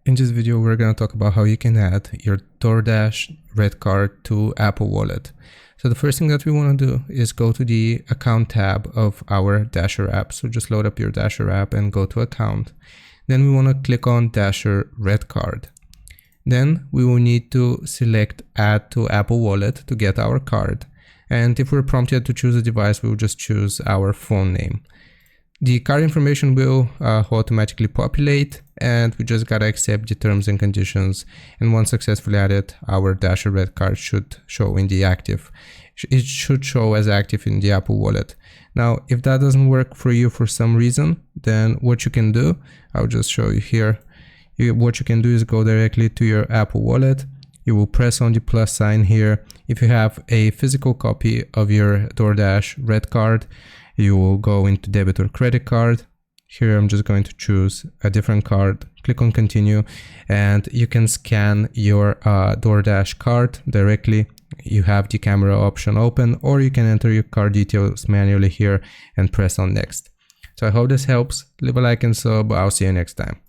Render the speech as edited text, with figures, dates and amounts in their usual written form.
In this video, we're going to talk about how you can add your Doordash red card to Apple Wallet. So the first thing that we want to do is go to the account tab of our Dasher app. So just load up your Dasher app and go to account. Then we want to click on Dasher red card. Then we will need to select add to Apple Wallet to get our card. And if we're prompted to choose a device, we will just choose our phone name. The card information will automatically populate, and we just gotta accept the terms and conditions. And once successfully added, our Dasher red card should show in the active. It should show as active in the Apple Wallet. Now, if that doesn't work for you for some reason, then what you can do, I'll just show you here. What you can do is go directly to your Apple Wallet. You will press on the plus sign here. If you have a physical copy of your Doordash red card, you will go into debit or credit card. Here I'm just going to choose a different card, click on continue, and you can scan your Doordash card directly. You have the camera option open, or you can enter your card details manually here and press on next. So I hope this helps. Leave a like and sub. I'll see you next time.